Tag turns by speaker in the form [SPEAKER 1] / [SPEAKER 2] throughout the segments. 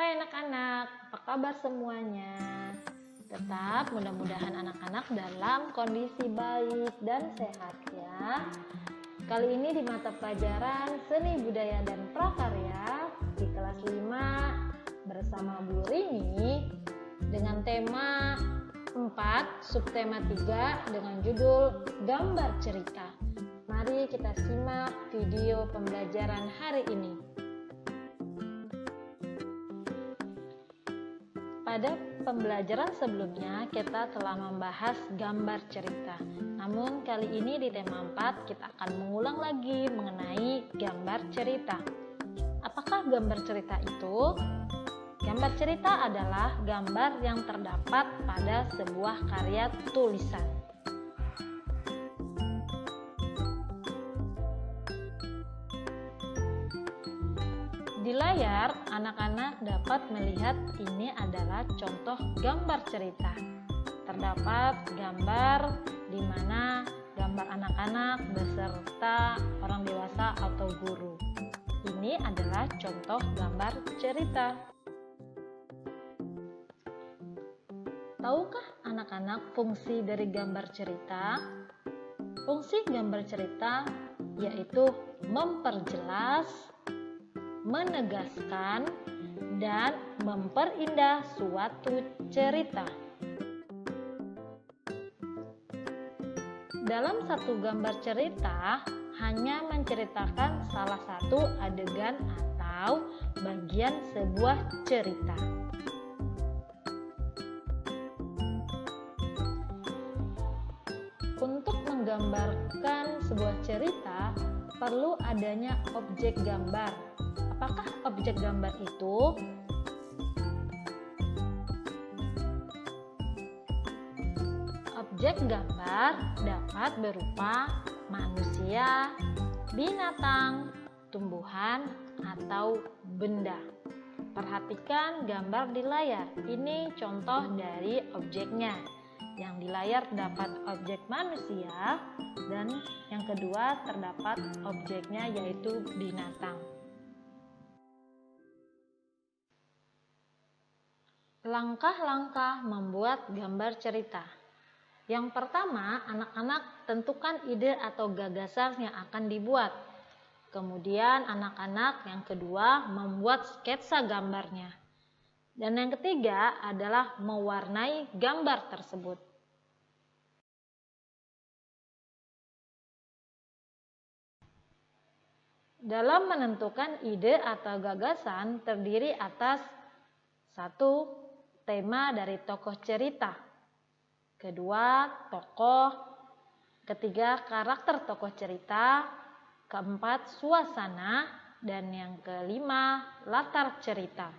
[SPEAKER 1] Hai anak-anak, apa kabar semuanya? Tetap mudah-mudahan anak-anak dalam kondisi baik dan sehat ya. Kali ini di mata pelajaran Seni Budaya dan Prakarya di kelas 5 bersama Bu Rini dengan tema 4, subtema 3 dengan judul Gambar Cerita. Mari kita simak video pembelajaran hari ini. Pada pembelajaran sebelumnya kita telah membahas gambar cerita. Namun kali ini di tema 4 kita akan mengulang lagi mengenai gambar cerita. Apakah gambar cerita itu? Gambar cerita adalah gambar yang terdapat pada sebuah karya tulisan. Di layar, anak-anak dapat melihat ini adalah contoh gambar cerita. Terdapat gambar di mana gambar anak-anak beserta orang dewasa atau guru. Ini adalah contoh gambar cerita. Tahukah anak-anak fungsi dari gambar cerita? Fungsi gambar cerita yaitu memperjelas, menegaskan, dan memperindah suatu cerita. Dalam satu gambar cerita hanya menceritakan salah satu adegan atau bagian sebuah cerita. Untuk menggambarkan sebuah cerita perlu adanya objek gambar. Apakah objek gambar itu? Objek gambar dapat berupa manusia, binatang, tumbuhan, atau benda. Perhatikan gambar di layar. Ini contoh dari objeknya. Yang di layar terdapat objek manusia dan yang kedua terdapat objeknya yaitu binatang. Langkah-langkah membuat gambar cerita. Yang pertama, anak-anak tentukan ide atau gagasan yang akan dibuat. Kemudian anak-anak yang kedua membuat sketsa gambarnya. Dan yang ketiga adalah mewarnai gambar tersebut. Dalam menentukan ide atau gagasan terdiri atas 1. Tema dari tokoh cerita. Kedua, tokoh. Ketiga, karakter tokoh cerita. Keempat, suasana. Dan yang kelima, latar cerita.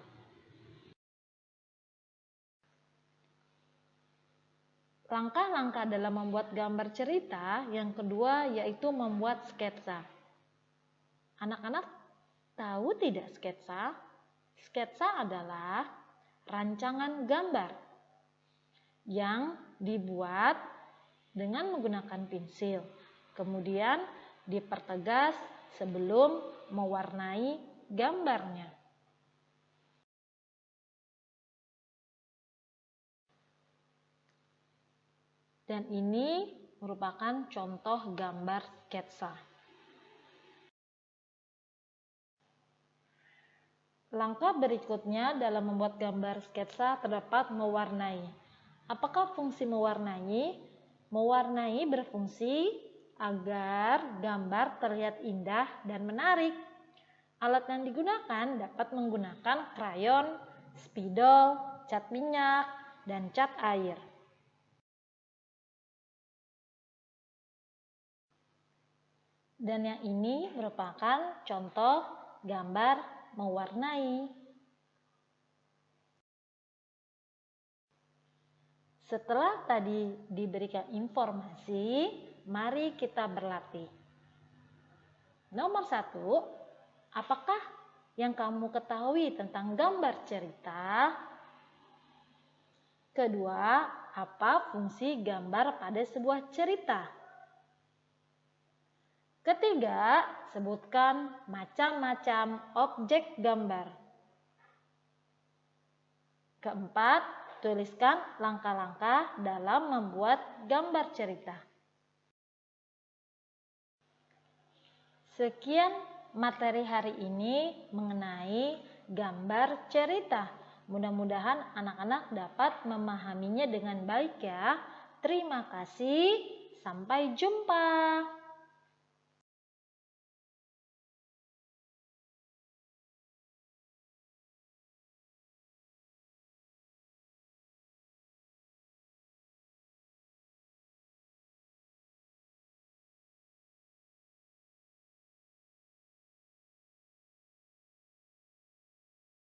[SPEAKER 1] Langkah-langkah dalam membuat gambar cerita yang kedua yaitu membuat sketsa. Anak-anak tahu tidak sketsa? Sketsa adalah rancangan gambar yang dibuat dengan menggunakan pensil, kemudian dipertegas sebelum mewarnai gambarnya. Dan ini merupakan contoh gambar sketsa. Langkah berikutnya dalam membuat gambar sketsa terdapat mewarnai. Apakah fungsi mewarnai? Mewarnai berfungsi agar gambar terlihat indah dan menarik. Alat yang digunakan dapat menggunakan krayon, spidol, cat minyak, dan cat air. Dan yang ini merupakan contoh gambar mewarnai. Setelah tadi diberikan informasi, mari kita berlatih. Nomor 1, apakah yang kamu ketahui tentang gambar cerita? Kedua, apa fungsi gambar pada sebuah cerita? Ketiga, sebutkan macam-macam objek gambar. Keempat, tuliskan langkah-langkah dalam membuat gambar cerita. Sekian materi hari ini mengenai gambar cerita. Mudah-mudahan anak-anak dapat memahaminya dengan baik ya. Terima kasih, sampai jumpa.